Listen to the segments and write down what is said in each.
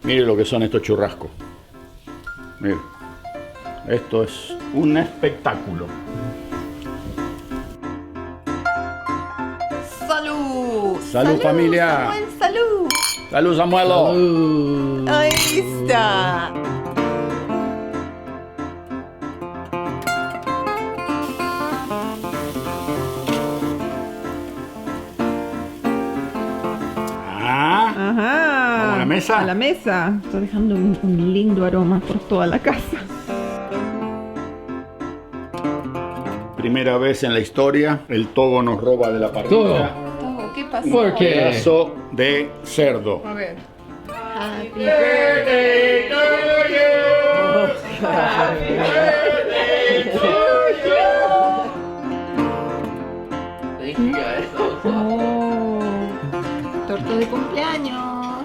Mire lo que son estos churrascos. Mire. Esto es un espectáculo. ¡Salud! ¡Salud, familia! Samuel, ¡salud! ¡Salud, Samuelo! ¡Salud! Ahí está. Ah, Ajá. ¿Vamos a la mesa? A la mesa. Está dejando un lindo aroma por toda la casa. primera vez en la historia el Togo nos roba de la parrilla Togo, ¿qué pasó? ¿Por un qué? pedazo de cerdo. A ver. Happy Birthday to you. Happy birthday to Oh, torta de cumpleaños.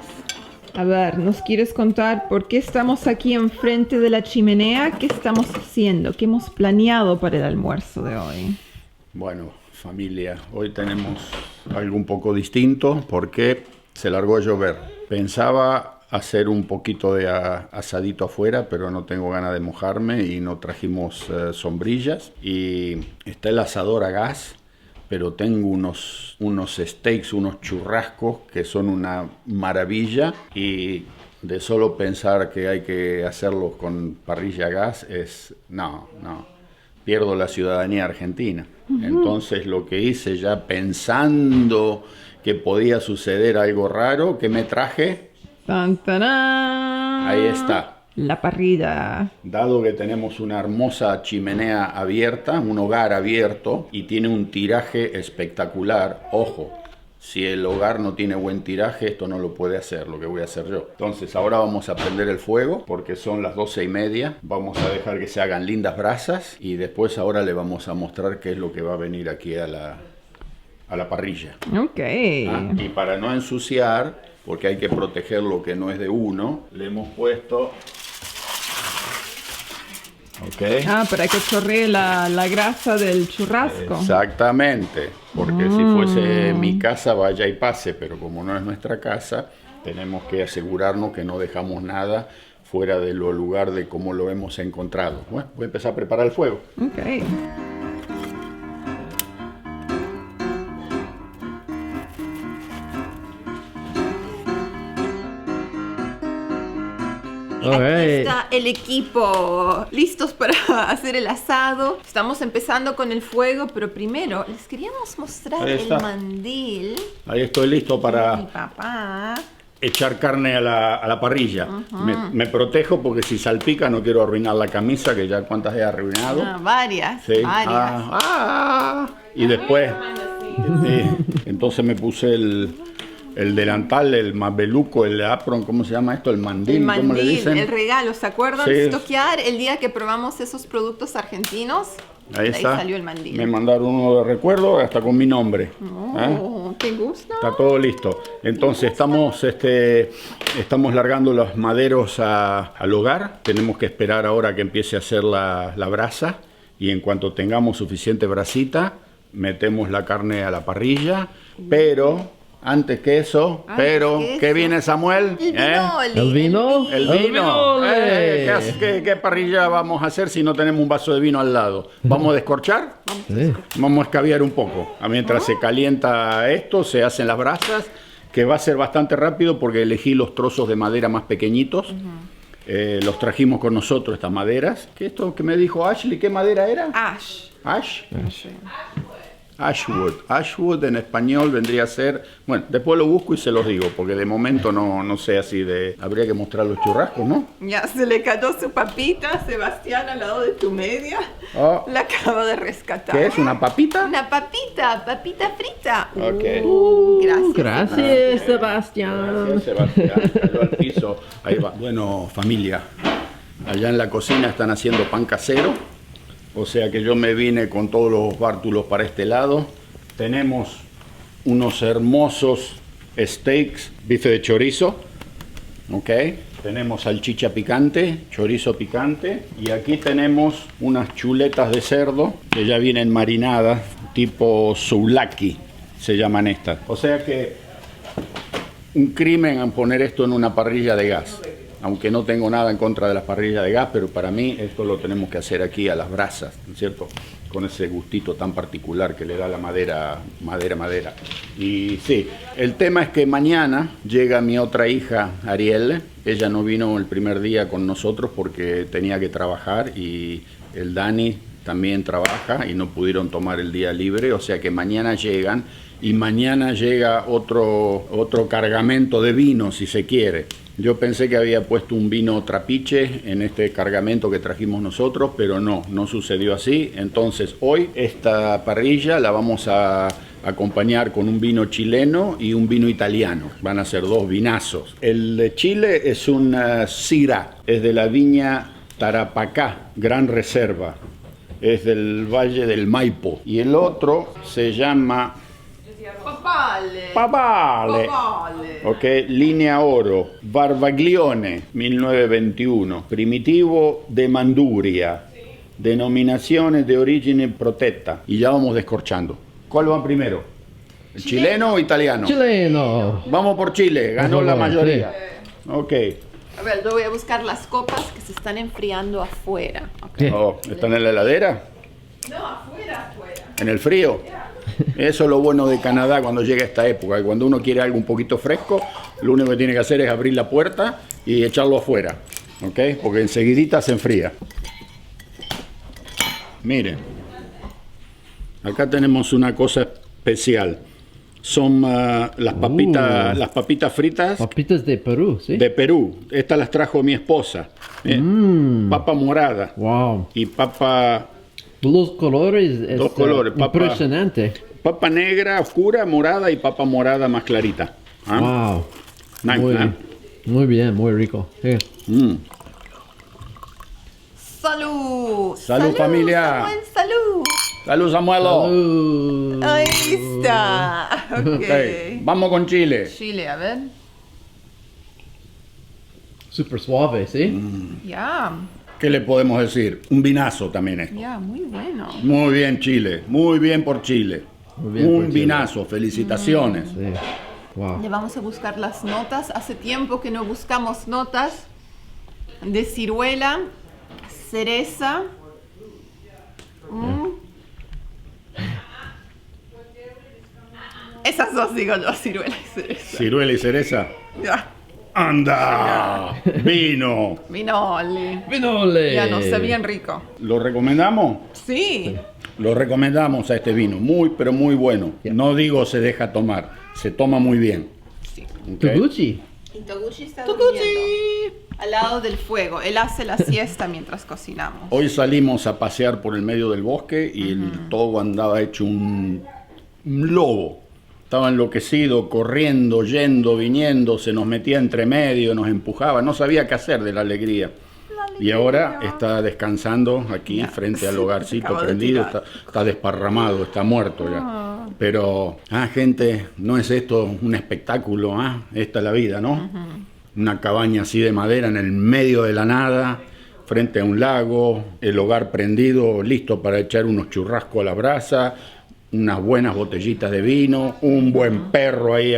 A ver, ¿nos quieres contar por qué estamos aquí enfrente de la chimenea? ¿Qué estamos haciendo? ¿Qué hemos planeado para el almuerzo de hoy? Bueno, familia, hoy tenemos algo un poco distinto porque se largó a llover. Pensaba hacer un poquito de asadito afuera, pero no tengo ganas de mojarme y no trajimos sombrillas. Y está el asador a gas, pero tengo unos steaks, unos churrascos que son una maravilla, y de solo pensar que hay que hacerlos con parrilla a gas no, pierdo la ciudadanía argentina. Entonces lo que hice, ya pensando que podía suceder algo raro, que me traje, ¡Tan, tarán! ahí está. La parrilla. Dado que tenemos una hermosa chimenea abierta, un hogar abierto, y tiene un tiraje espectacular, ojo, si el hogar no tiene buen tiraje, esto no lo puede hacer, lo que voy a hacer yo. Entonces ahora vamos a prender el fuego, porque son las 12:30, vamos a dejar que se hagan lindas brasas, y después ahora le vamos a mostrar qué es lo que va a venir aquí a la parrilla. Ok. Y para no ensuciar, porque hay que proteger lo que no es de uno, le hemos puesto... Okay. Para que chorree la grasa del churrasco. Exactamente, porque si fuese mi casa vaya y pase, pero como no es nuestra casa, tenemos que asegurarnos que no dejamos nada fuera del lugar de cómo lo hemos encontrado. Bueno, voy a empezar a preparar el fuego. Ok. All Aquí right. está el equipo, listos para hacer el asado. Estamos empezando con el fuego, pero primero les queríamos mostrar Ahí el está. mandil Ahí estoy listo de mi para papá. echar carne a la parrilla. Me protejo porque si salpica no quiero arruinar la camisa, que ya cuántas he arruinado. Varias, Sí. varias. Y después, entonces me puse el delantal, el mameluco, el apron, ¿cómo se llama esto? El mandil, El ¿cómo le mandil, dicen? el regalo, ¿se acuerdan? Sí. Estoquear el día que probamos esos productos argentinos. Ahí de está. Ahí salió el mandil. Me mandaron uno de recuerdo, hasta con mi nombre. Oh, ¿te gusta? Está todo listo. Entonces estamos largando los maderos al hogar. Tenemos que esperar ahora que empiece a hacer la brasa. Y en cuanto tengamos suficiente brasita, metemos la carne a la parrilla. Pero... Antes que eso, ¿qué viene, Samuel? El vino. ¿El vino? El vino. ¡Ole! ¿Qué parrilla vamos a hacer si no tenemos un vaso de vino al lado? ¿Vamos a descorchar? Sí. Vamos a escabiar un poco. Mientras se calienta esto, se hacen las brasas, que va a ser bastante rápido porque elegí los trozos de madera más pequeñitos. Los trajimos con nosotros, estas maderas. ¿Qué esto que me dijo Ashley? ¿Qué madera era? Ash. Ash. Ashwood. Ashwood en español vendría a ser... Bueno, después lo busco y se los digo, porque de momento no sé así de... Habría que mostrar los churrascos, ¿no? Ya se le cayó su papita, Sebastián, al lado de tu media. Oh. La acabo de rescatar. ¿Qué es? ¿Una papita? Una papita frita. Ok. Gracias. Gracias, Sebastián. Gracias, Sebastián. Cayó al piso. Ahí va. Bueno, familia, allá en la cocina están haciendo pan casero. O sea que yo me vine con todos los bártulos para este lado. Tenemos unos hermosos steaks, bife de chorizo. Ok. Tenemos salchicha picante, chorizo picante. Y aquí tenemos unas chuletas de cerdo que ya vienen marinadas, tipo souvlaki, se llaman estas. O sea que un crimen en poner esto en una parrilla de gas. aunque no tengo nada en contra de las parrillas de gas, pero para mí esto lo tenemos que hacer aquí a las brasas, ¿no es cierto? Con ese gustito tan particular que le da la madera. Y sí, el tema es que mañana llega mi otra hija, Ariel. Ella no vino el primer día con nosotros porque tenía que trabajar, y el Dani también trabaja y no pudieron tomar el día libre, o sea que mañana llegan, y mañana llega otro cargamento de vino, si se quiere. Yo pensé que había puesto un vino trapiche en este cargamento que trajimos nosotros, pero no sucedió así. Entonces hoy esta parrilla la vamos a acompañar con un vino chileno y un vino italiano. Van a ser dos vinazos. El de Chile es un Syrah, es de la viña Tarapacá, Gran Reserva. Es del Valle del Maipo. Y el otro se llama Papale. Ok, Línea Oro, Barbaglione, 1921. Primitivo de Manduria. Denominaciones de origen protetta. Y ya vamos descorchando. ¿Cuál va primero? ¿El chileno o italiano? Chileno. Vamos por Chile, ganó la mayoría. Ok. A ver, yo voy a buscar las copas que se están enfriando afuera. Okay. Oh, ¿están en la heladera? No, afuera. ¿En el frío? Eso es lo bueno de Canadá cuando llega esta época. Que cuando uno quiere algo un poquito fresco, lo único que tiene que hacer es abrir la puerta y echarlo afuera. ¿Ok? Porque enseguidita se enfría. Miren. Acá tenemos una cosa especial. Son las papitas fritas Papitas de Perú, ¿sí? de Perú. Estas las trajo mi esposa. Papa morada Wow. y papa... Los colores es Dos colores, papa- impresionante. Papa negra oscura, morada, y papa morada más clarita. ¿Ah? Wow. Nice, muy, ¿eh? muy bien, muy rico. Sí. ¡Salud! Salud, familia. Samuel, salud. Salud, Samuelo. Ahí está. Ok. Ok, vamos con Chile. Chile, a ver. Super suave, ¿sí? Ya, ¿Qué le podemos decir? Un vinazo también es. ya, muy bueno. Muy bien, Chile. Muy bien por Chile. Muy bien por Un Chile. vinazo. Felicitaciones. Sí. Wow. Le vamos a buscar las notas. Hace tiempo que no buscamos notas de ciruela, cereza. Esas dos digo yo, ciruela y cereza. Ciruela y cereza. Ya. ¡Anda! Vino. Vinoli. Vinole. Ya no, está bien rico. ¿Lo recomendamos? Sí. Lo recomendamos a este vino. Muy, pero muy bueno. No digo se deja tomar. Se toma muy bien. ¿Ok? Toguchi. Y Toguchi está durmiendo al lado del fuego. Él hace la siesta mientras cocinamos. Hoy salimos a pasear por el medio del bosque y el todo andaba hecho un lobo. Estaba enloquecido, corriendo, yendo, viniendo, se nos metía entre medio, nos empujaba, no sabía qué hacer de la alegría. Y ahora está descansando aquí Ya, frente al sí, hogarcito acabo de prendido, tirar. está desparramado, está muerto ya. Pero, gente, no es esto un espectáculo, esta es la vida, ¿no? Una cabaña así de madera en el medio de la nada, frente a un lago, el hogar prendido, listo para echar unos churrascos a la brasa, unas buenas botellitas de vino, un buen perro ahí.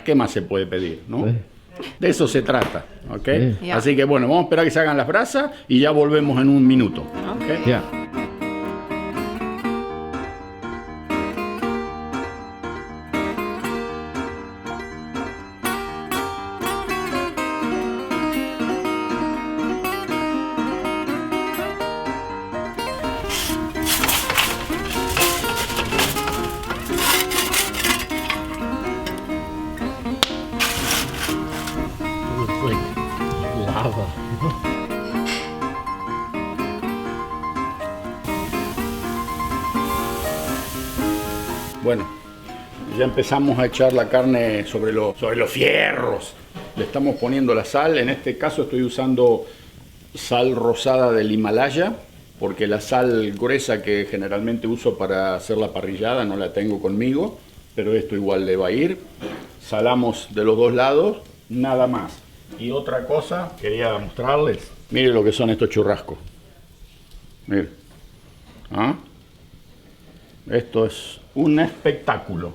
¿Qué más se puede pedir, no? Sí. De eso se trata, ¿ok? Sí. Así que bueno, vamos a esperar que se hagan las brasas y ya volvemos en un minuto, ¿ok? Yeah. It looks like lava. Bueno, ya empezamos a echar la carne sobre los fierros. Le estamos poniendo la sal. En este caso estoy usando sal rosada del Himalaya, porque la sal gruesa que generalmente uso para hacer la parrillada no la tengo conmigo, pero esto igual le va a ir. Salamos de los dos lados, nada más. Y otra cosa, quería mostrarles. Miren lo que son estos churrascos. Miren. Esto es un espectáculo.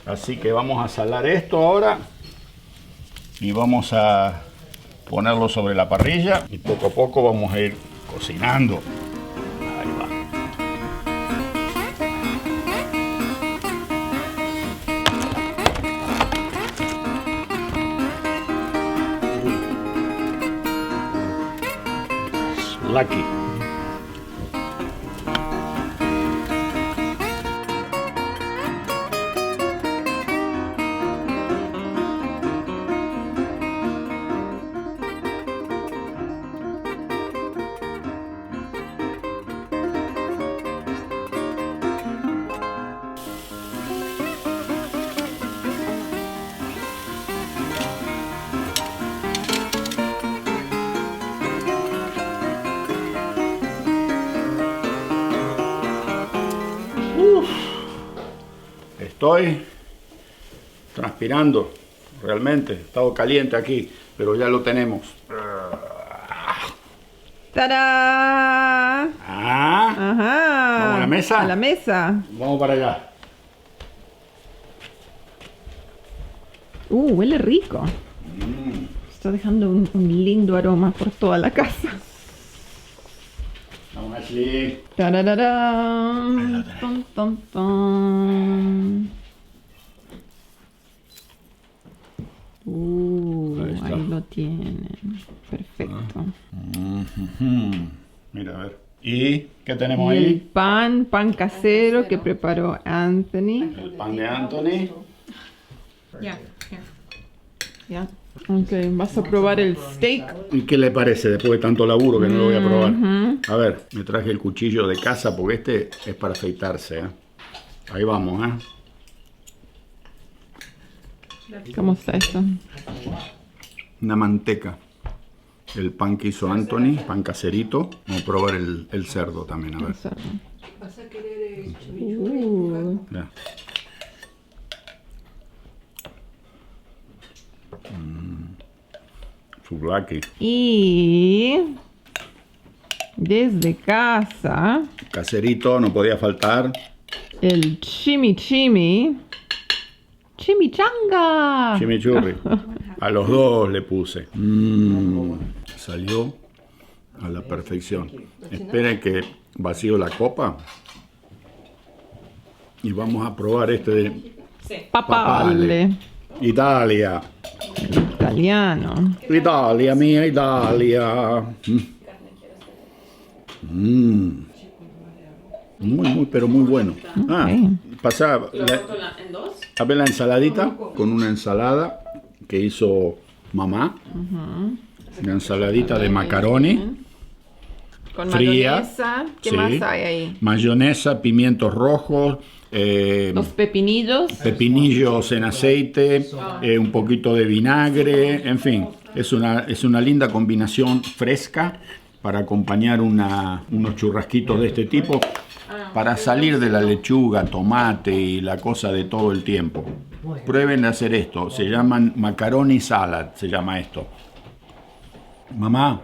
Así que vamos a salar esto ahora y vamos a ponerlo sobre la parrilla y poco a poco vamos a ir cocinando. Ahí va. Lucky. Estoy transpirando, realmente. He estado caliente aquí, pero ya lo tenemos. ¡Tarán! Ah, Ajá. ¿vamos a la mesa? A la mesa. Vamos para allá. Huele rico. Está dejando un lindo aroma por toda la casa. Vamos así. Tarararán. Pam, pam, pam. Ahí está. Ahí lo tienen. Perfecto. Mira, a ver. ¿Y qué tenemos Y el ahí? pan casero que preparó Anthony. El pan de Anthony. Ya. Ok, vas a probar el steak. ¿Y qué le parece después de tanto laburo que no lo voy a probar? A ver, me traje el cuchillo de casa porque este es para afeitarse. Ahí vamos, ¿Cómo está eso? Una manteca. El pan que hizo Anthony, pan caserito. Vamos a probar el cerdo también, a ver. ¿Vas a querer Ya. Souvlaki. Y desde casa, Caserito, no podía faltar. el chimichanga. Chimichurri. A los dos le puse. Salió a la perfección. Esperen que vacío la copa. Y vamos a probar este de Papale. Italia. Italiano. Italia, mía Italia. Muy, pero muy bueno. Pasá a ver la ensaladita con una ensalada que hizo mamá. Una ensaladita de macaroni. Con Fría. mayonesa. ¿Qué Sí. más hay ahí? Mayonesa, pimientos rojos, Los pepinillos. pepinillos en aceite, un poquito de vinagre, en fin, es una linda combinación fresca para acompañar unos churrasquitos de este tipo, para salir de la lechuga, tomate y la cosa de todo el tiempo. Prueben de hacer esto, se llaman macaroni salad, se llama esto. Mamá.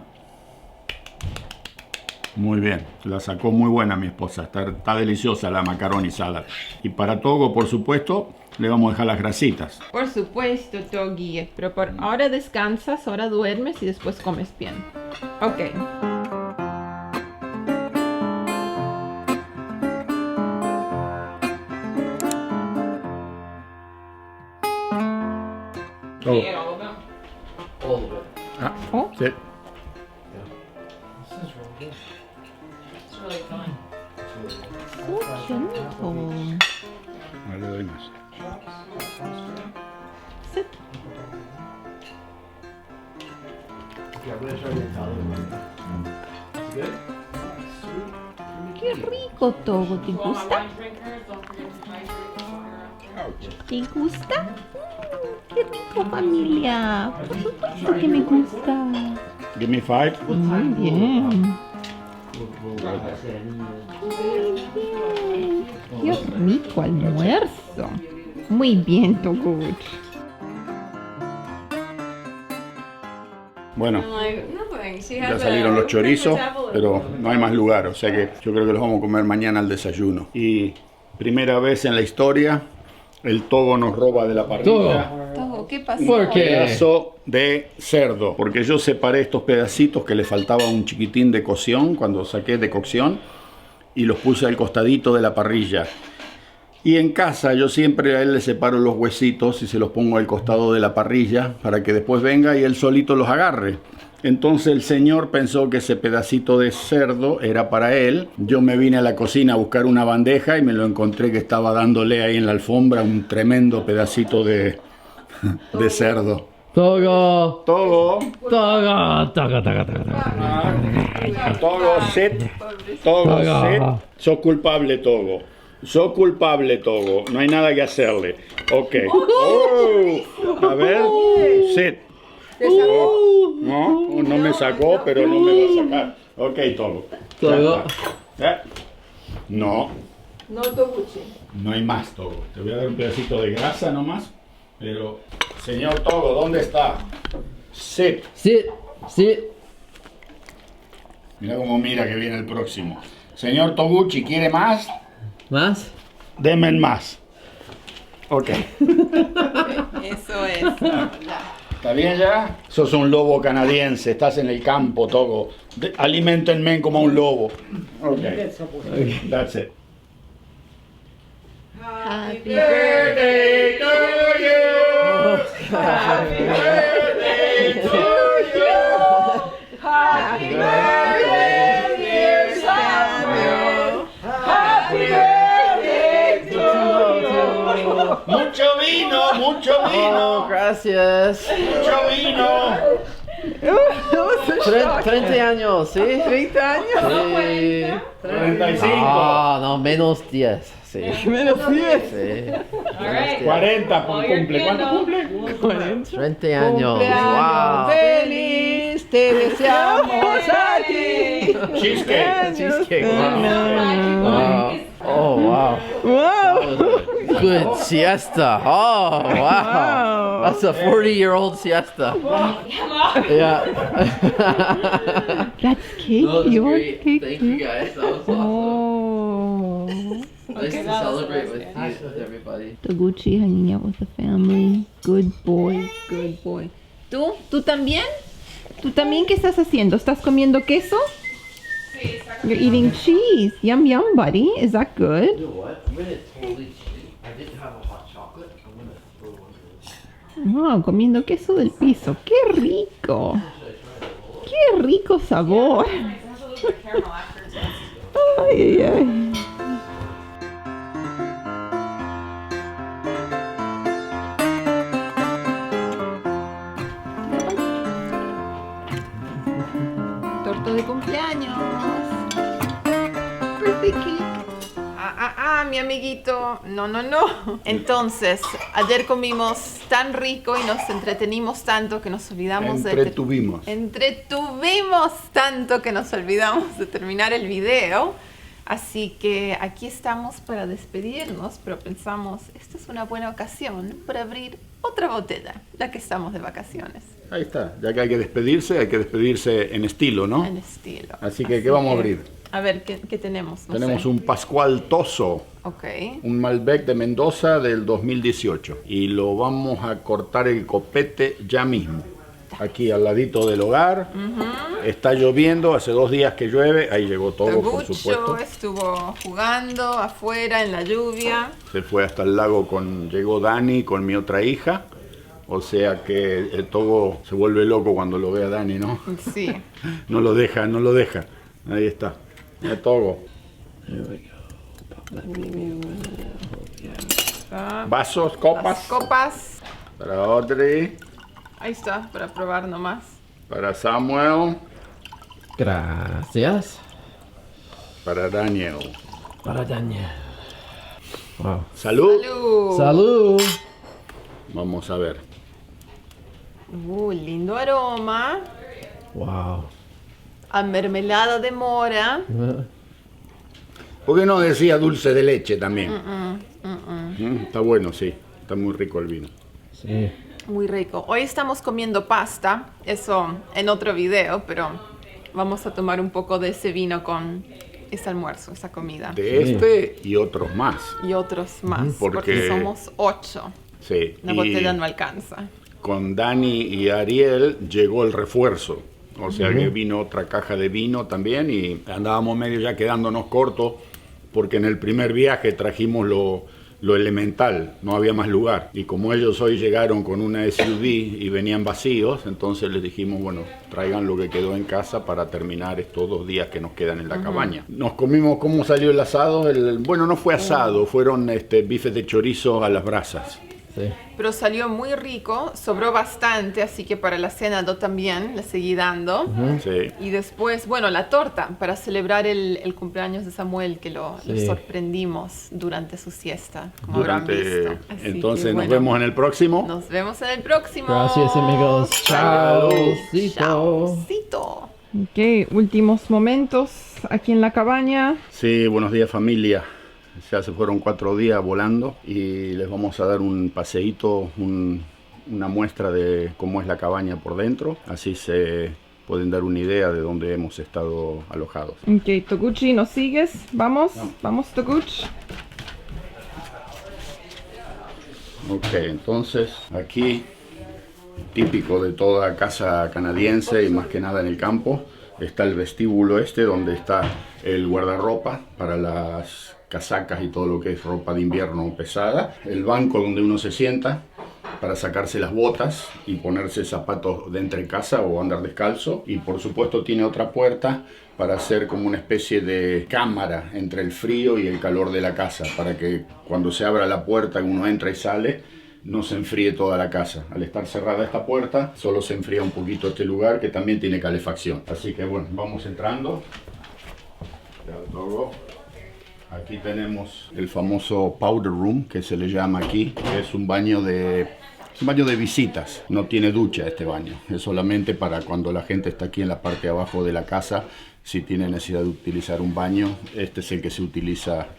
Muy bien, la sacó muy buena mi esposa, está deliciosa la macaroni salad. Y para Togo, por supuesto, le vamos a dejar las grasitas. Por supuesto, Togi. Pero por ahora descansas, ahora duermes y después comes bien. Ok. Todo. All of it. Ah, Oh. sí. This is really good. It's really fun. No le doy más. Sit. Yeah, I'm gonna try the Italian one. Good? Qué rico, Togo. ¿Te gusta? ¿Te gusta? Qué rico, familia. Por supuesto que me gusta. Give me 5. Muy bien. We'll write this in. Muy bien. Qué rico almuerzo. Muy bien, Togut. Bueno, ya salieron los chorizos, pero no hay más lugar, o sea que yo creo que los vamos a comer mañana al desayuno. Y primera vez en la historia, el Togo nos roba de la parrilla. Togo nuevo? ¿Qué pasó? ¿Por qué? Pedazo de cerdo, porque yo separé estos pedacitos que le faltaba un chiquitín de cocción cuando saqué de cocción y los puse al costadito de la parrilla. Y en casa yo siempre a él le separo los huesitos y se los pongo al costado de la parrilla para que después venga y él solito los agarre. Entonces el señor pensó que ese pedacito de cerdo era para él. Yo me vine a la cocina a buscar una bandeja y me lo encontré que estaba dándole ahí en la alfombra un tremendo pedacito de cerdo. Togo. Togo, Togo. Togo. Togo, sit. Togo, sit. Sos culpable, Togo. Sos culpable, Togo. No hay nada que hacerle. Ok. Oh, a ver, sit. No me sacó, pero no me va a sacar. Ok, Togo. Togo. No, No, Toguchi. no hay más, Togo. Te voy a dar un pedacito de grasa nomás. Pero, señor Togo, ¿dónde está? Sit. Sit. Sit. Mira cómo mira que viene el próximo. Señor Toguchi, ¿quiere más? ¿Más? Deme más. Ok. Eso es. ¿Está bien ya? Sos un lobo canadiense, estás en el campo, Togo. Aliméntenme como un lobo. Ok. That's it. Happy Birthday to you. Happy birthday to you. Happy birthday, dear Samuel. Happy birthday to you. Mucho vino, mucho Oh, vino. gracias. Mucho vino. 30 años, ¿sí? 30 años. Sí. 45. Ah, no, menos 10. Sí. Menos 10. Sí. All right. 40 All your cumple. ¿Cuánto candles. cumple? 30 años. Cumpleaños Wow. feliz, te deseamos a ti. Cheesecake. Cheesecake. Wow. Oh, wow. Wow. Good siesta. Oh, wow. Wow. That's a 40-year-old siesta. Yeah. That's cake. No, that's You want great. cake Thank too? you guys. That was awesome. Oh. Nice to that was celebrate the with best you, with everybody. Toguchi hanging out with the family. Good boy, good boy. ¿Tú? ¿Tú también? ¿Tú también qué estás haciendo? ¿Estás comiendo queso? Sí, está You're eating cheese. Yum yum, buddy. Is that good? You know what? I'm gonna totally cheat. I didn't have a hot chocolate. I'm gonna throw one of those. Wow, comiendo queso del piso. ¡Qué rico! ¡Qué rico sabor! nice. It has a little bit of caramel after it's Ay, ay, ay. Torta de cumpleaños. Birthday cake. Mi amiguito. No, no, no. Entonces, ayer comimos tan rico y nos entretenimos tanto que nos olvidamos Entretuvimos. Entretuvimos tanto que nos olvidamos de terminar el video. Así que aquí estamos para despedirnos, pero pensamos, esta es una buena ocasión para abrir otra botella, ya que estamos de vacaciones, Ahí está. Ya que hay que despedirse en estilo, ¿no? en estilo. Así que, ¿qué vamos a abrir? A ver, ¿qué tenemos? No Tenemos sé. un Pascual Toso, Ok. un Malbec de Mendoza del 2018. Y lo vamos a cortar el copete ya mismo. Aquí al ladito del hogar. Está lloviendo, hace 2 días que llueve. Ahí llegó todo, por Togucho supuesto. estuvo jugando afuera en la lluvia. Se fue hasta el lago llegó Dani con mi otra hija. O sea que el Togo se vuelve loco cuando lo ve a Dani, ¿no? Sí. No lo deja, no lo deja. Ahí está. El Togo. Vasos, copas. Las copas. Para Audrey, Ahí está, para probar nomás. para Samuel, Gracias. para Daniel. Para Daniel. Wow. Salud. ¡Salud! Salud. Vamos a ver. Lindo aroma. Wow. A mermelada de mora. ¿Por qué no decía dulce de leche también? Está bueno, sí. Está muy rico el vino. Sí. Muy rico. Hoy estamos comiendo pasta. Eso en otro video, pero vamos a tomar un poco de ese vino con ese almuerzo, esa comida. De este y otros más. Y otros más, Porque- porque somos 8. Sí. La botella no alcanza. con Dani y Ariel llegó el refuerzo. O sea que vino otra caja de vino también y andábamos medio ya quedándonos cortos porque en el primer viaje trajimos lo elemental, no había más lugar. Y como ellos hoy llegaron con una SUV y venían vacíos, entonces les dijimos, bueno, traigan lo que quedó en casa para terminar estos 2 días que nos quedan en la cabaña. Nos comimos, ¿cómo salió el asado? Bueno, no fue asado, fueron bifes de chorizo a las brasas. Sí. Pero salió muy rico, sobró bastante, así que para la cena yo también le seguí dando. Sí. Y después, bueno, la torta para celebrar el cumpleaños de Samuel, que lo sorprendimos durante su siesta, como habrán visto. Así Entonces que, nos bueno, vemos en el próximo. Nos vemos en el próximo. Gracias, amigos. Chao. Chaucito. Ok, últimos momentos aquí en la cabaña. Sí, buenos días familia. Ya se fueron 4 días volando y les vamos a dar un paseíto, una muestra de cómo es la cabaña por dentro. Así se pueden dar una idea de dónde hemos estado alojados. Ok, Toguchi, ¿nos sigues? Vamos Toguchi. Ok, entonces aquí, típico de toda casa canadiense y más que nada en el campo, está el vestíbulo donde está el guardarropa para las casacas y todo lo que es ropa de invierno pesada, el banco donde uno se sienta para sacarse las botas y ponerse zapatos de entre casa o andar descalzo, y por supuesto tiene otra puerta para hacer como una especie de cámara entre el frío y el calor de la casa, para que cuando se abra la puerta y uno entra y sale no se enfríe toda la casa. Al estar cerrada esta puerta solo se enfría un poquito este lugar, que también tiene calefacción. Así que bueno, vamos entrando. Aquí tenemos el famoso powder room, que se le llama aquí, que es un baño de visitas. No tiene ducha este baño, es solamente para cuando la gente está aquí en la parte de abajo de la casa, si tiene necesidad de utilizar un baño. Este es el que se utiliza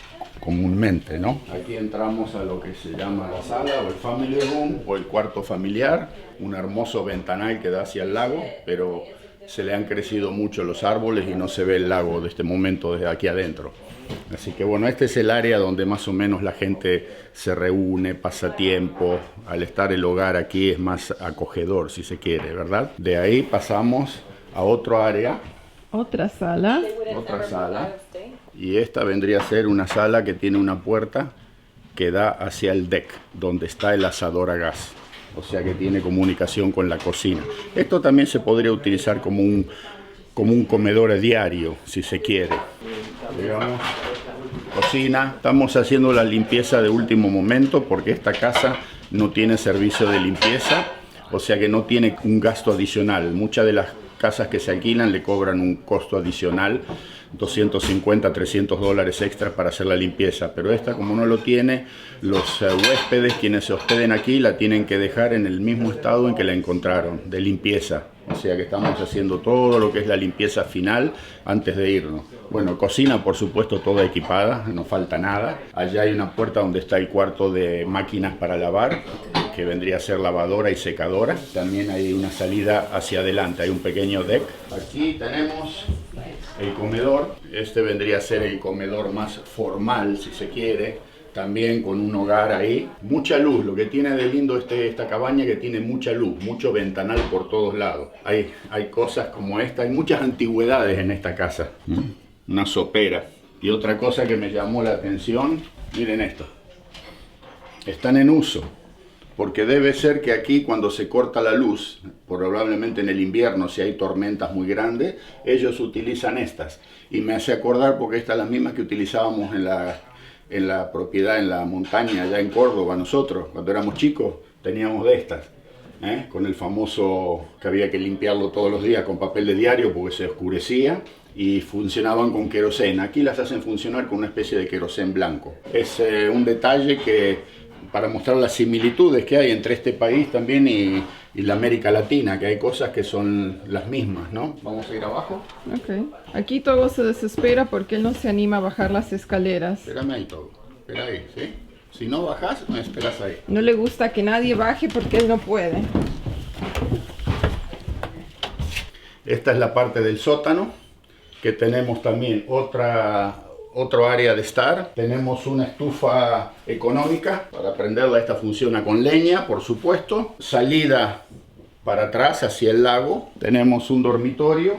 comúnmente, ¿no? Aquí entramos a lo que se llama la sala o el family room o el cuarto familiar, un hermoso ventanal que da hacia el lago, pero se le han crecido mucho los árboles y no se ve el lago de este momento desde aquí adentro. Así que bueno, este es el área donde más o menos la gente se reúne, pasa tiempo. Al estar el hogar aquí es más acogedor, si se quiere, ¿verdad? De ahí pasamos a otro área. Otra sala. Otra sala. Y esta vendría a ser una sala que tiene una puerta que da hacia el deck, donde está el asador a gas. O sea que tiene comunicación con la cocina. Esto también se podría utilizar como un comedor diario, si se quiere. Digamos, cocina. Estamos haciendo la limpieza de último momento porque esta casa no tiene servicio de limpieza, o sea que no tiene un gasto adicional. Muchas de las casas que se alquilan le cobran un costo adicional, $250, $300 extra para hacer la limpieza, pero esta, como no lo tiene, los huéspedes, quienes se hospeden aquí, la tienen que dejar en el mismo estado en que la encontraron, de limpieza. O sea que estamos haciendo todo lo que es la limpieza final antes de irnos. Bueno, cocina por supuesto toda equipada, no falta nada. Allá hay una puerta donde está el cuarto de máquinas para lavar, que vendría a ser lavadora y secadora. También hay una salida hacia adelante, hay un pequeño deck. Aquí tenemos el comedor. Este vendría a ser el comedor más formal, si se quiere. También con un hogar ahí, mucha luz. Lo que tiene de lindo esta cabaña, que tiene mucha luz, mucho ventanal por todos lados. Hay cosas como esta, hay muchas antigüedades en esta casa. Una sopera. Y otra cosa que me llamó la atención, miren esto. Están en uso, porque debe ser que aquí cuando se corta la luz, probablemente en el invierno si hay tormentas muy grandes, ellos utilizan estas. Y me hace acordar porque estas son las mismas que utilizábamos en la propiedad, en la montaña, allá en Córdoba. Nosotros, cuando éramos chicos, teníamos de estas, con el famoso que había que limpiarlo todos los días con papel de diario porque se oscurecía, y funcionaban con queroseno. Aquí las hacen funcionar con una especie de queroseno blanco. Es un detalle que, para mostrar las similitudes que hay entre este país también y la América Latina, que hay cosas que son las mismas, ¿no? Vamos a ir abajo. Ok. Aquí Togo se desespera porque él no se anima a bajar las escaleras. Espérame ahí, Togo. Espera ahí, ¿sí? Si no bajas, me esperas ahí. No le gusta que nadie baje porque él no puede. Esta es la parte del sótano, que tenemos también otra otro área de estar. Tenemos una estufa económica. Para prenderla, esta funciona con leña, por supuesto. Salida para atrás hacia el lago. Tenemos un dormitorio.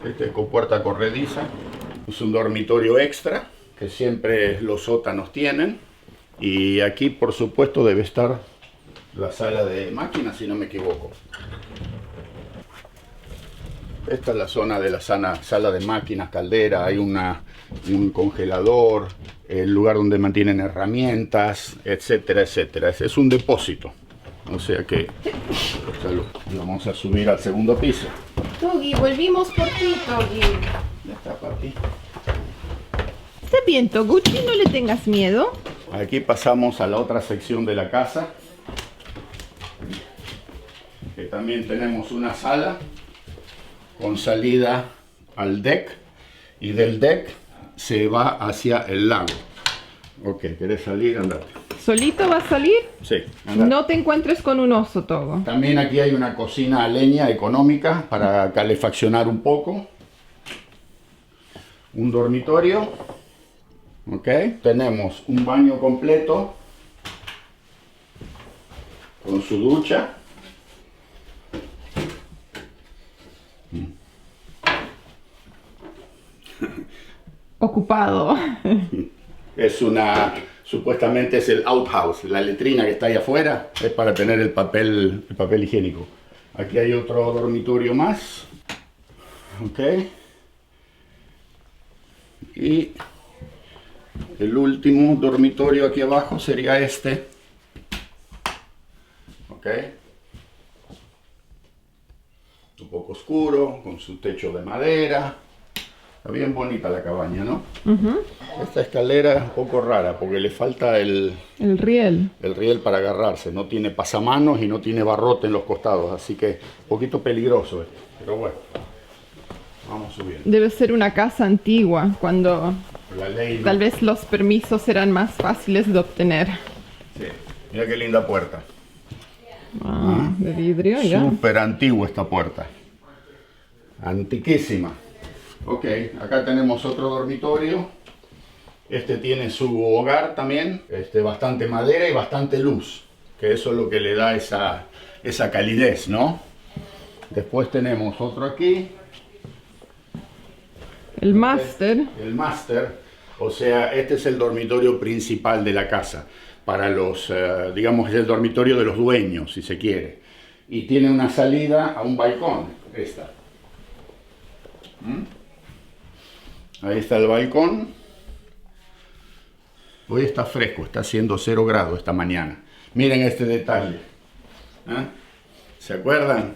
Este es con puerta corrediza. Es un dormitorio extra que siempre los sótanos tienen. Y aquí, por supuesto, debe estar la sala de máquinas, si no me equivoco. Esta es la zona de la sala de máquinas, caldera. Hay un congelador, el lugar donde mantienen herramientas, etcétera, etcétera. Es un depósito. O sea que vamos a subir al segundo piso. Togi, volvimos por ti, Togi. Ya está, papi. Está bien, Toguchi, no le tengas miedo. Aquí pasamos a la otra sección de la casa, que también tenemos una sala con salida al deck, y del deck se va hacia el lago. Ok, ¿querés salir? Andate. ¿Solito vas a salir? Sí, andate. No te encuentres con un oso, Togo. También aquí hay una cocina a leña económica para calefaccionar un poco. Un dormitorio. Ok, tenemos un baño completo con su ducha. Ocupado. Supuestamente es el outhouse, la letrina que está ahí afuera, es para tener el papel higiénico. Aquí hay otro dormitorio más. Ok. Y el último dormitorio aquí abajo sería este. Ok. Un poco oscuro, con su techo de madera. Está bien bonita la cabaña, ¿no? Esta escalera es un poco rara porque le falta el riel. El riel para agarrarse. No tiene pasamanos y no tiene barrote en los costados. Así que un poquito peligroso esto. Pero bueno, vamos subiendo. Debe ser una casa antigua, cuando La ley, ¿no? tal vez los permisos serán más fáciles de obtener. Sí. Mira qué linda puerta. De vidrio, ya. Súper antigua esta puerta. Antiquísima. Ok, acá tenemos otro dormitorio. Este tiene su hogar también. Bastante madera y bastante luz. Que eso es lo que le da esa calidez, ¿no? Después tenemos otro aquí. El máster. El máster. O sea, este es el dormitorio principal de la casa. Para los, digamos, es el dormitorio de los dueños, si se quiere. Y tiene una salida a un balcón. Esta. Ahí está el balcón. Hoy está fresco, está haciendo 0 grados esta mañana. Miren este detalle. ¿Se acuerdan?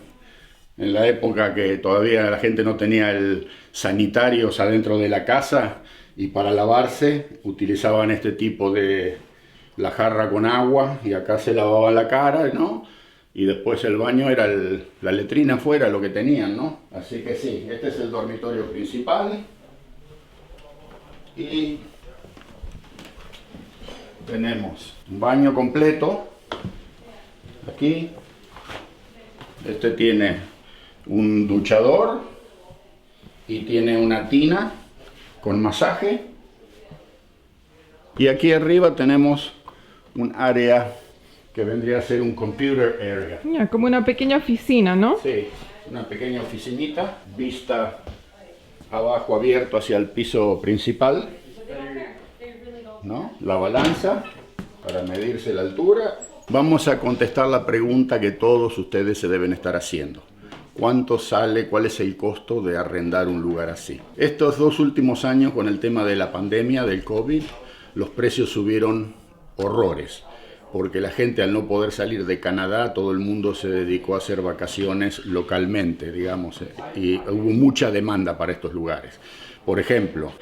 En la época que todavía la gente no tenía el sanitarios adentro de la casa y para lavarse utilizaban este tipo de la jarra con agua y acá se lavaban la cara, ¿no? Y después el baño era la letrina afuera, lo que tenían, ¿no? Así que sí, este es el dormitorio principal. Y tenemos un baño completo. Aquí. Este tiene un duchador y tiene una tina con masaje. Y aquí arriba tenemos un área que vendría a ser un computer area. Ya, como una pequeña oficina, ¿no? Sí, una pequeña oficinita, vista abajo abierto hacia el piso principal, ¿no? La balanza para medirse la altura. Vamos a contestar la pregunta que todos ustedes se deben estar haciendo. ¿Cuánto sale, cuál es el costo de arrendar un lugar así? Estos 2 últimos años, con el tema de la pandemia, del COVID, los precios subieron horrores. Porque la gente, al no poder salir de Canadá, todo el mundo se dedicó a hacer vacaciones localmente, digamos, y hubo mucha demanda para estos lugares. Por ejemplo,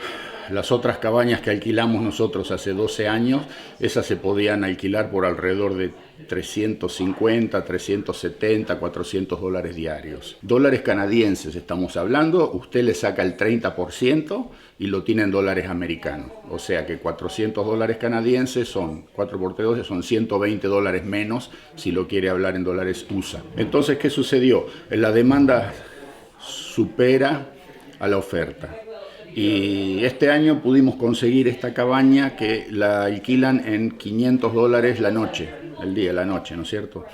las otras cabañas que alquilamos nosotros hace 12 años, esas se podían alquilar por alrededor de 350, 370, 400 dólares diarios. Dólares canadienses estamos hablando, usted le saca el 30% y lo tiene en dólares americanos. O sea que 400 dólares canadienses son, 4 por 12 son 120 dólares menos si lo quiere hablar en dólares USA. Entonces, ¿qué sucedió? La demanda supera a la oferta. Y este año pudimos conseguir esta cabaña que la alquilan en $500 la noche, el día, la noche, ¿no es cierto?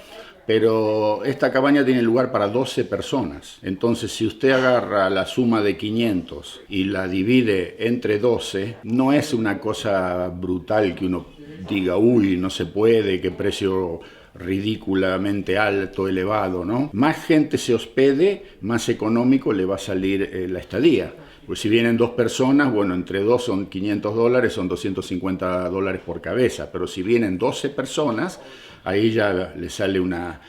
Pero esta cabaña tiene lugar para 12 personas. Entonces, si usted agarra la suma de 500 y la divide entre 12, no es una cosa brutal que uno diga, uy, no se puede, qué precio ridículamente alto, elevado, ¿no? Más gente se hospede, más económico le va a salir la estadía. Pues si vienen 2 personas, bueno, entre 2 son $500, son $250 por cabeza, pero si vienen 12 personas, ahí ya le sale una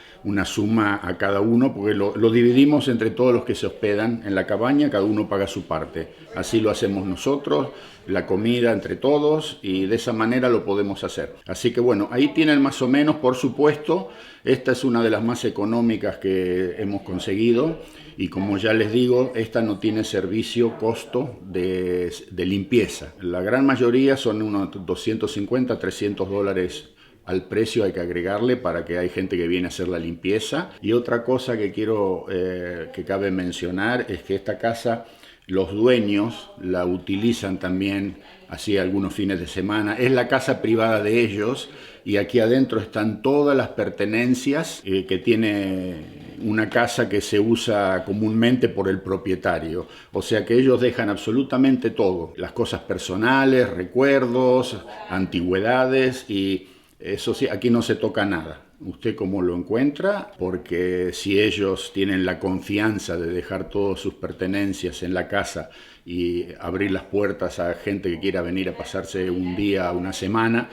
suma a cada uno, porque lo dividimos entre todos los que se hospedan en la cabaña, cada uno paga su parte. Así lo hacemos nosotros, la comida entre todos, y de esa manera lo podemos hacer. Así que bueno, ahí tienen más o menos, por supuesto, esta es una de las más económicas que hemos conseguido, y como ya les digo, esta no tiene servicio, costo de limpieza. La gran mayoría son unos $250, $300 al precio, hay que agregarle para que hay gente que viene a hacer la limpieza. Y otra cosa que quiero que cabe mencionar es que esta casa, los dueños la utilizan también así algunos fines de semana. Es la casa privada de ellos y aquí adentro están todas las pertenencias que tiene una casa que se usa comúnmente por el propietario. O sea que ellos dejan absolutamente todo, las cosas personales, recuerdos, antigüedades, y eso sí, aquí no se toca nada. Usted cómo lo encuentra, porque si ellos tienen la confianza de dejar todas sus pertenencias en la casa y abrir las puertas a gente que quiera venir a pasarse un día, una semana,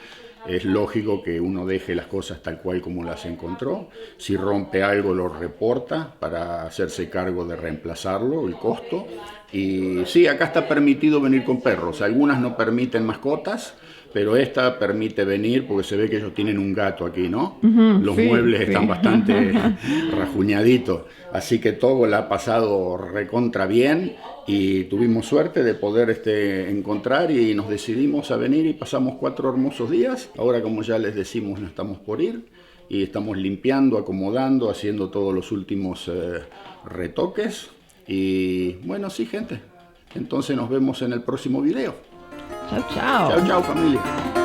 es lógico que uno deje las cosas tal cual como las encontró. Si rompe algo lo reporta para hacerse cargo de reemplazarlo, el costo. Y sí, acá está permitido venir con perros. Algunas no permiten mascotas, pero esta permite venir porque se ve que ellos tienen un gato aquí, ¿no? Los sí, muebles sí. están bastante rajuñaditos. Así que todo la ha pasado recontra bien y tuvimos suerte de poder encontrar y nos decidimos a venir y pasamos 4 hermosos días. Ahora, como ya les decimos, no estamos por ir y estamos limpiando, acomodando, haciendo todos los últimos retoques. Y bueno, sí, gente. Entonces nos vemos en el próximo video. Chao, chao. Chao, chao, familia.